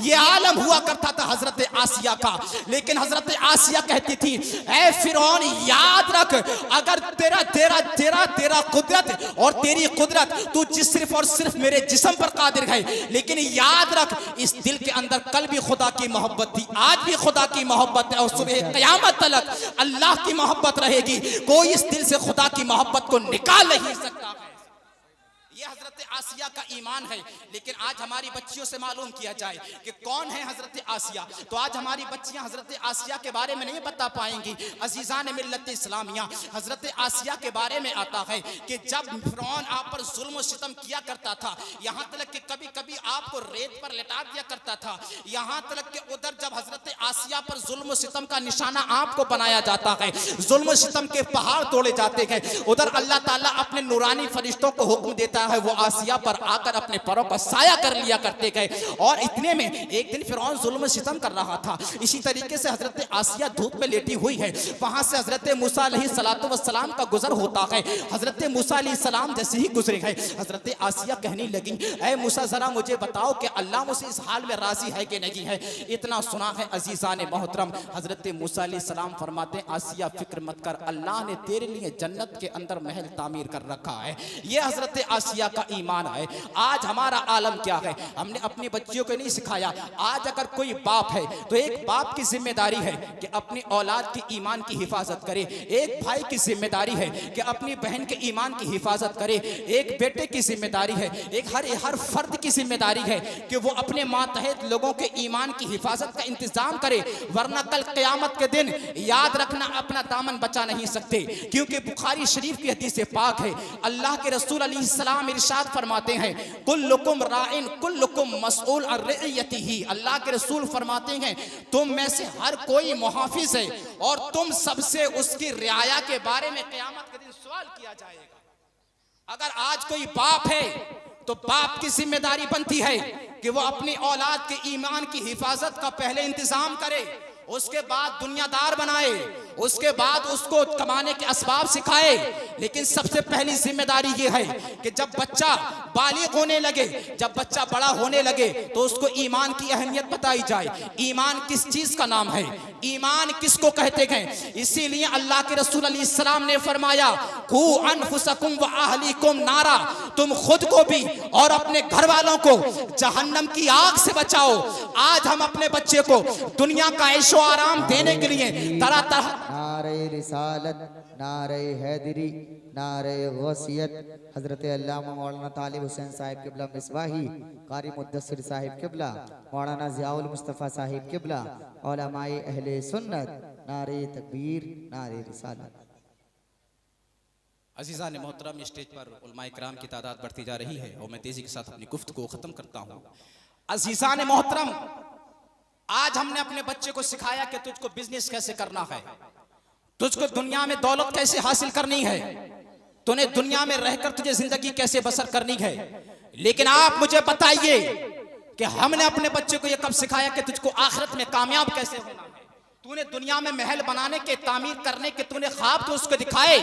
ये आलम हुआ करता था हजरत आसिया का। लेकिन हजरत आसिया कहती थी, ऐ फिरौन याद रख, अगर तेरा तेरा तेरा तेरा कुदरत और तेरी कुदरत तू सिर्फ और सिर्फ मेरे जिस्म पर कादिर है, लेकिन याद रख इस दिल के अंदर कल भी खुदा की मोहब्बत थी, आज भी खुदा की मोहब्बत है और सुबह क़यामत तक अल्लाह की मोहब्बत रहेगी। कोई इस दिल से खुदा की मोहब्बत को निकाल नहीं सकता है। ये हजरत आसिया का ईमान है। लेकिन आज हमारी बच्चियों से मालूम किया जाए कि कौन है हजरत आसिया, तो आज हमारी बच्चियां हजरत आसिया के बारे में नहीं बता पाएंगी। अजीज़ान मिल्लत इस्लामिया, हजरत आसिया के बारे में आता है कि जब फिरौन आप पर जुल्म और सितम किया करता था, यहाँ तक कि कभी कभी आपको रेत पर लेटा दिया करता था, यहाँ तक कि उधर जब हजरत आसिया पर जुल्म और सितम का निशाना आपको बनाया जाता है, जुल्म और सितम के पहाड़ तोड़े जाते हैं, उधर अल्लाह ताला अपने नूरानी फरिश्तों को हुक्म देता है, वो आसिया पर आकर अपने पैरों का साया कर लिया करते गए। और इतने में एक दिन फिरौन जुल्म सितम कर रहा था। इसी तरीके से हजरत आसिया धूप में लेटी हुई है, वहां से हजरत मूसा अलैहिस्सलातु वस्सलाम का गुजर होता है। हजरत मूसा अलैहिस्सलाम जैसे ही गुजरे हैं, हजरत आसिया कहने लगी, ऐ मूसा जरा मुझे बताओ कि अल्लाह मुझसे इस हाल में राजी है कि नहीं है। इतना सुना है अजीजान मोहतरम, हजरत मूसा अलैहिस्सलाम फरमाते हैं, आसिया फिक्र मत कर, अल्लाह ने तेरे लिए जन्नत के अंदर महल तामीर कर रखा है। ये हजरत आसिया का ईमान है। आज हमारा आलम क्या है, हमने अपनी बच्चियों को नहीं सिखाया। आज अगर कोई बाप है तो एक बाप की जिम्मेदारी है कि अपनी औलाद के ईमान की हिफाजत करे, एक भाई की जिम्मेदारी है कि अपनी बहन के ईमान की हिफाजत करे, एक बेटे की जिम्मेदारी है, एक हर फर्द की जिम्मेदारी है कि वो अपने मातहत लोगों के ईमान की हिफाजत का इंतजाम करे, वरना कल क़यामत के दिन याद रखना अपना दामन बचा नहीं सकते। क्योंकि बुखारी शरीफ की हदीस पाक है, अल्लाह के रसूल अलैहिस्सलाम इरशाद फरमाते हैं, कुल्लुकुम राइन कुल्लुकुम मसऊल अन रइयतिही। अल्लाह के रसूल फरमाते हैं, तुम में से हर कोई मुहाफिज है और तुम सबसे उसकी रियाया के बारे में क़यामत के दिन सवाल किया जाएगा। अगर आज कोई बाप है तो बाप की जिम्मेदारी बनती है कि वो अपनी औलाद के ईमान की हिफाजत का पहले इंतजाम करे, उसके बाद दुनियादार बनाए, उसके बाद उसको कमाने के असबाब सिखाए। लेकिन सबसे पहली जिम्मेदारी ये है कि जब बच्चा बालिग होने लगे, जब बच्चा बड़ा होने लगे, तो उसको ईमान की अहमियत बताई जाए। ईमान किस चीज का नाम है, ईमान किसको कहते हैं। इसीलिए अल्लाह के रसूल अलैहिस्सलाम ने फरमाया, कू अनफुसकुम व अहलीकुम नारा, तुम खुद को भी और अपने घर वालों को जहन्नम की आग से बचाओ। आज हम अपने बच्चे को दुनिया का ऐशो आराम देने के लिए तरह तरह नारे रिसालत, नारे हैदरी, नारे गौसियत, हजरत अल्लामा मौलाना तालिब हुसैन साहिब किबला मिसबाही, कारी मुद्दसिर साहिब किबला, मौलाना ज़ियाउल मुस्तफ़ा साहिब किबला, उलमाए अहले सुन्नत, नारे तकबीर, नारे रिसालत। अज़ीज़ान मोहतरम, स्टेज पर उलमाए किराम की तादाद बढ़ती जा रही है और मैं तेजी के साथ अपनी गुफ्तगू को ख़त्म करता हूँ। अज़ीज़ान मोहतरम, आज हमने अपने बच्चे को सिखाया कि तुझको बिजनेस कैसे करना है, तुझको दुनिया में दौलत कैसे हासिल करनी है, तूने दुनिया में रहकर तुझे जिंदगी कैसे बसर करनी है। लेकिन आप मुझे बताइए कि हमने अपने बच्चे को यह कब सिखाया कि तुझको आखिरत में कामयाब कैसे होना है। तूने दुनिया में महल बनाने के, तामीर करने के तूने ख्वाब तो उसको दिखाए,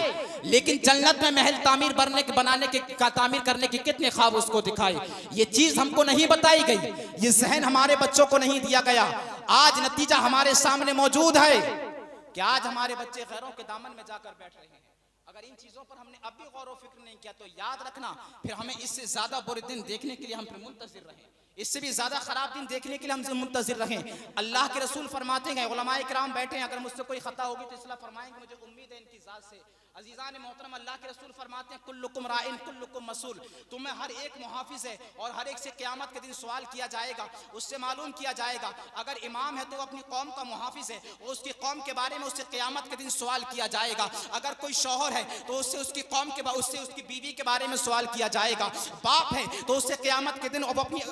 लेकिन जन्नत में महल तामीर बनाने के तामीर करने के कितने ख्वाब उसको दिखाए। ये चीज हमको नहीं बताई गई, ये जहन हमारे बच्चों को नहीं दिया गया। आज नतीजा हमारे सामने मौजूद है कि आज हमारे बच्चे गैरों के दामन में जाकर बैठ रहे हैं। अगर इन चीजों पर हमने अब भी गौर व फिक्र नहीं किया तो याद रखना फिर हमें इससे ज्यादा बुरे दिन देखने के लिए हम फिर मुंतजिर रहें, इससे भी ज्यादा खराब दिन देखने के लिए हम मुंतजिर रहें। अल्लाह के रसूल फरमाते हैं, उलमाए किराम बैठे हैं, अगर मुझसे कोई खता होगी तो इसलिए फरमाएंगे, मुझे उम्मीद है इनकी जात से। अजीज़ान मोहतरम, अल्लाह के रसूल फरमाते हैं, कुल्लुकुम राइन कुल्लुकुम मसूल, तुम्हें हर एक मुहाफिज है और हर एक से क़यामत के दिन सवाल किया जाएगा। उससे मालूम किया जाएगा, अगर इमाम है तो अपनी कौम का मुहाफिज है, उसकी कौम के बारे में उससे क़यामत के दिन सवाल किया जाएगा। अगर कोई शौहर है तो उससे उसकी कौम के उससे उसकी बीवी के बारे में सवाल किया जाएगा। बाप है तो उससे क़यामत के दिन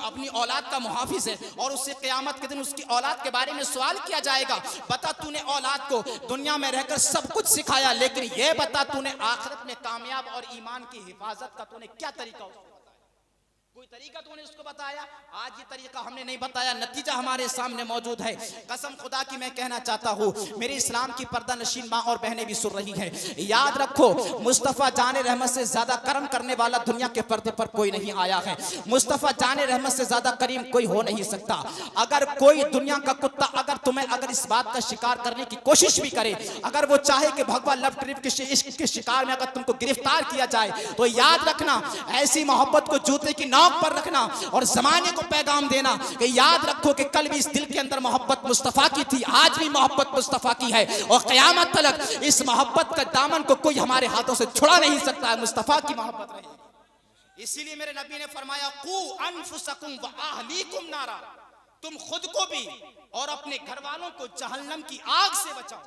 अपनी औलाद का मुहाफिज है और उससे क़यामत के दिन उसकी औलाद के बारे में सवाल किया जाएगा। बता, तूने औलाद को दुनिया में रहकर सब कुछ सिखाया, लेकिन यह बता तूने आखिरत में कामयाब और ईमान की हिफाजत का तूने क्या तरीका उसको बताया। कोई कोई तरीका तूने इसको बताया? आज ये तरीका हमने नहीं बताया, नतीजा हमारे सामने मौजूद है। कसम खुदा की मैं कहना चाहता हूँ, मेरे इस्लाम की पर्दा नशीन माँ और बहनें भी सुन रही हैं, याद रखो मुस्तफ़ा जाने रहमत से ज्यादा करम करने वाला दुनिया के पर्दे पर कोई नहीं आया है। मुस्तफ़ा जाने रहमत से ज्यादा करीम कोई हो नहीं सकता। अगर कोई दुनिया का कुत्ता अगर इस बात का शिकार करने की कोशिश भी करे, अगर वो चाहे कि भगवा लव ट्रिप के इश्क के शिकार में अगर तुमको गिरफ्तार किया जाए, तो याद रखना ऐसी मोहब्बत को जूते की नोक पर रखना और जमाने को पैगाम देना कि याद रखो कि कल भी इस दिल के अंदर मोहब्बत मुस्तफ़ा की थी, आज भी मोहब्बत मुस्तफ़ा की है और क़यामत तक इस मोहब्बत का दामन को कोई हमारे हाथों से छुड़ा नहीं सकता है। मुस्तफ़ा की मोहब्बत रहेगी। इसीलिए मेरे नबी ने फरमाया, कू अनफुसकुम व अहलीकुम नारा, तुम खुद को भी और अपने घर वालों को जहन्नम की आग से बचाओ।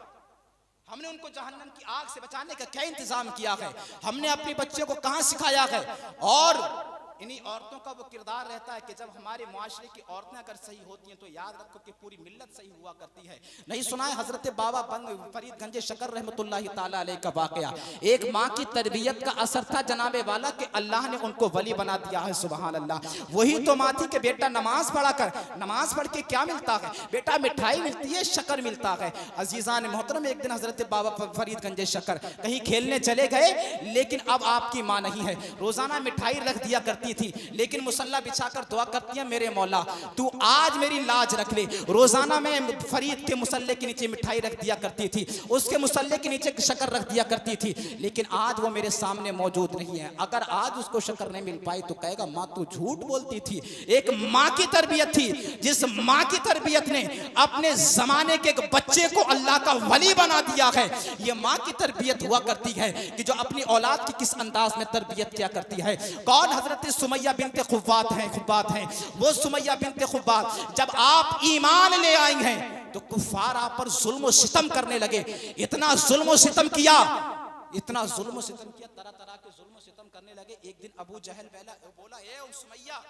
हमने उनको जहन्नम की आग से बचाने का क्या इंतजाम किया है? हमने अपने बच्चों को कहां सिखाया है? और इन्हीं औरतों का वो किरदार रहता है कि जब हमारे मुआशरे की औरतें अगर सही होती हैं तो याद रखो कि पूरी मिल्लत सही हुआ करती है। नहीं सुना है हजरत बाबा बंग फरीद गंजे शकर रहमतुल्लाहि ताला अलैह का वाकया? एक माँ की तरबियत का असर था जनाबे वाला कि अल्लाह ने उनको वली बना दिया है। सुभान अल्लाह। वही तो माँ थी कि बेटा नमाज पढ़ा कर, नमाज पढ़ के क्या मिलता है बेटा? मिठाई मिलती है, शकर मिलता है। अजीजान मोहतरम, एक दिन हजरत बाबा फरीद गंजे शकर कहीं खेलने चले गए, लेकिन अब आपकी माँ नहीं है। रोजाना मिठाई रख दिया करती थी, लेकिन मुसल्ला बिछाकर दुआ करती है, मेरे मौला तू आज मेरी लाज रख ले। रोजाना मैं फरीद के मुसल्ले के नीचे मिठाई रख दिया करती थी, उसके मुसल्ले के नीचे शक्कर रख दिया करती थी, लेकिन आज वो मेरे सामने मौजूद नहीं है। अगर आज उसको शक्कर नहीं मिल पाई तो कहेगा माँ तू झूठ बोलती थी। एक माँ की तरबियत थी, जिस माँ की तरबियत ने अपने जमाने के एक बच्चे को अल्लाह का वली बना दिया है। ये माँ की तरबियत हुआ करती है कि जो अपनी औलाद की किस अंदाज में तरबियत किया करती है। कौन? हजरत सुमैया बिनते खुब्बात हैं। वो सुमैया बिनते खुब्बात जब आप ईमान ले आई हैं तो कुफार आप पर जुल्म और सितम करने लगे। इतना जुल्म और सितम किया, तरह तरह के जुल्म और सितम करने लगे। एक दिन अबू जहल बोला, ए सुमैया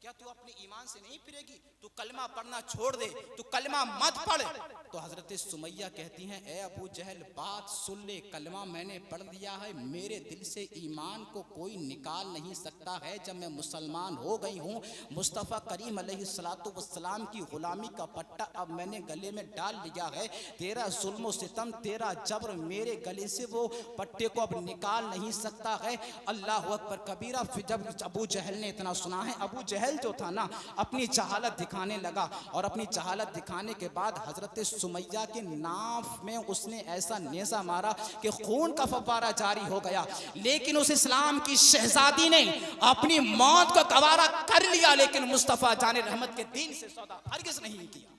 क्या तू अपने ईमान से नहीं फिरेगी? तू कलमा पढ़ना छोड़ दे, तू कलमा मत पढ़। तो हजरत सुमैया कहती हैं, ए अबू जहल बात सुन ले, कलमा मैंने पढ़ दिया है, मेरे दिल से ईमान को कोई निकाल नहीं सकता है। जब मैं मुसलमान हो गई हूँ, मुस्तफ़ा करीम अलैहिस्सलातु वस्सलाम की गुलामी का पट्टा अब मैंने गले में डाल लिया है। तेरा जुल्म सितम, तेरा जबर मेरे गले से वो पट्टे को अब निकाल नहीं सकता है। अल्लाह अकबर कबीरा। फिर जब अबू जहल ने इतना सुना है, अबू जहल जो था ना अपनी जहालत दिखाने लगा, और अपनी जहालत दिखाने के बाद हजरत सुमैया के नाफ में उसने ऐसा नेज़ा मारा कि खून का फव्वारा जारी हो गया। लेकिन उस इस्लाम की शहजादी ने अपनी मौत को गवारा कर लिया, लेकिन मुस्तफ़ा जाने रहमत के दीन से सौदा हरगिज़ नहीं किया।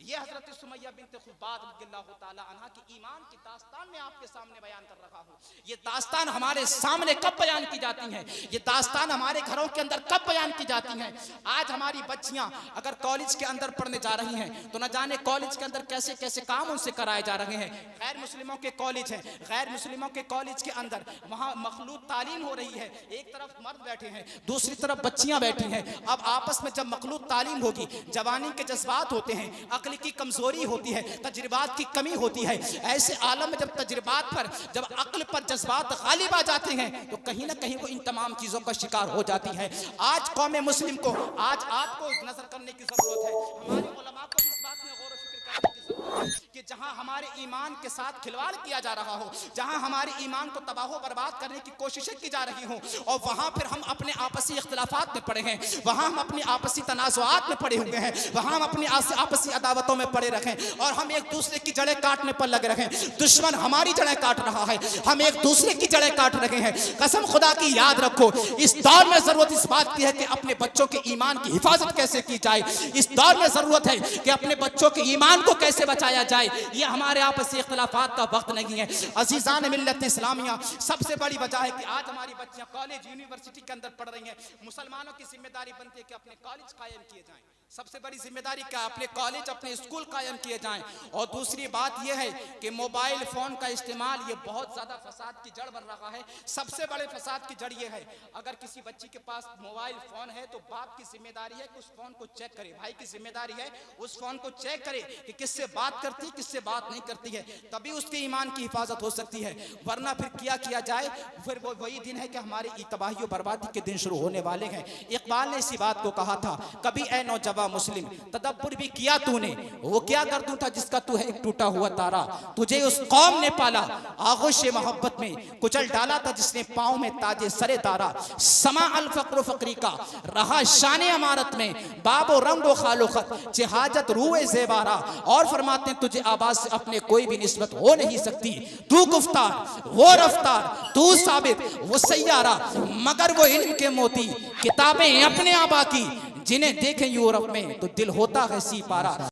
ये हजरत सुमैया बिनते खुब्बात रज़ियल्लाहु ताला अन्हा की ईमान की दास्तान में आपके सामने बयान कर रहा हूँ। ये दास्तान हमारे सामने कब बयान की जाती है? ये दास्तान हमारे घरों के अंदर कब बयान की जाती है? आज हमारी बच्चियां अगर कॉलेज के अंदर पढ़ने जा रही हैं तो न जाने कॉलेज के अंदर कैसे कैसे काम उनसे कराए जा रहे हैं। गैर मुस्लिमों के कॉलेज हैं, गैर मुस्लिमों के कॉलेज के अंदर वहाँ मखलूत तालीम हो रही है। एक तरफ मर्द बैठे हैं, दूसरी तरफ बच्चियां बैठी हैं। अब आपस में जब मखलूत तालीम होगी, जवानी के जज्बात होते हैं, अक्ल की कमजोरी होती है, तजुर्बात की कमी होती है। ऐसे आलम में जब तजुर्बात पर, जब अक्ल पर जज्बात गालिब आ जाते हैं तो कहीं ना कहीं वो इन तमाम चीजों का शिकार हो जाती है। आज कौम मुस्लिम को, आज आपको नजर करने की जरूरत है, हमारे उलमा को इस बात में गौर फिक्र करने की जरूरत है कि जहां हमारे ईमान के साथ खिलवाड़ किया जा रहा हो, जहां हमारे ईमान को तबाह बर्बाद करने की कोशिशें की जा रही हों, और वहां फिर हम अपने आपसी इख्तिलाफात में पड़े हैं, वहां हम अपनी आपसी तनाज़ुआत में पड़े हुए हैं, वहां हम अपनी आपसी अदावतों में पड़े रखें और हम एक दूसरे की जड़ें काटने पर लगे रखें। दुश्मन हमारी जड़ें काट रहा है, हम एक दूसरे की जड़ें काट रहे हैं। कसम खुदा की याद रखो, इस दौर में जरूरत इस बात की है कि अपने बच्चों के ईमान की हिफाजत कैसे की जाए। इस दौर में जरूरत है कि अपने बच्चों के ईमान को कैसे बचाया जाए। ये हमारे आपसी इख्तिलाफात का वक्त नहीं है। अजीजान मिल्लत इस्लामिया, सबसे बड़ी वजह है कि आज हमारी बच्चियां कॉलेज यूनिवर्सिटी के अंदर पढ़ रही हैं। मुसलमानों की जिम्मेदारी बनती है कि अपने कॉलेज कायम किए जाएं, सबसे बड़ी जिम्मेदारी क्या, अपने कॉलेज अपने स्कूल कायम किए जाएं। और दूसरी बात यह है कि मोबाइल फोन का इस्तेमाल ये बहुत ज्यादा फसाद की जड़ बन रहा है। सबसे बड़े फसाद की जड़ ये है, अगर किसी बच्ची के पास मोबाइल फोन है तो बाप की जिम्मेदारी है कि उस फोन को चेक करे, भाई की जिम्मेदारी है उस फोन को चेक करे कि किससे बात करती है किससे बात नहीं करती है, तभी उसके ईमान की हिफाजत हो सकती है। वरना फिर किया जाए, फिर वो वही दिन है कि हमारी तबाही और बर्बादी के दिन शुरू होने वाले हैं। इकबाल ने इसी बात को कहा था, कभी ए नौजवान मुस्लिम तदब्बुर भी किया तूने, वो क्या कर दूं था जिसका तू है एक टूटा हुआ तारा। तुझे उस कौम ने पाला आगोश मोहब्बत में, कुचल डाला था जिसने पाँव में ताजे सरे तारा। समा अल फक्र फकरी का रहा शान अमारत में, बाबो रंगो खालोखत जिहाजत रूए ज़ेबारा। और फरमाते हैं तुझे आवाज से अपने कोई भी निस्बत हो नहीं सकती, तू गुफ्तार वो रफ्तार, तू साबित वो सैयारा, मगर वो इल्म के मोती किताबें अपने आबा की, जिन्हें देखें यूरोप में तो दिल होता है सी पारा।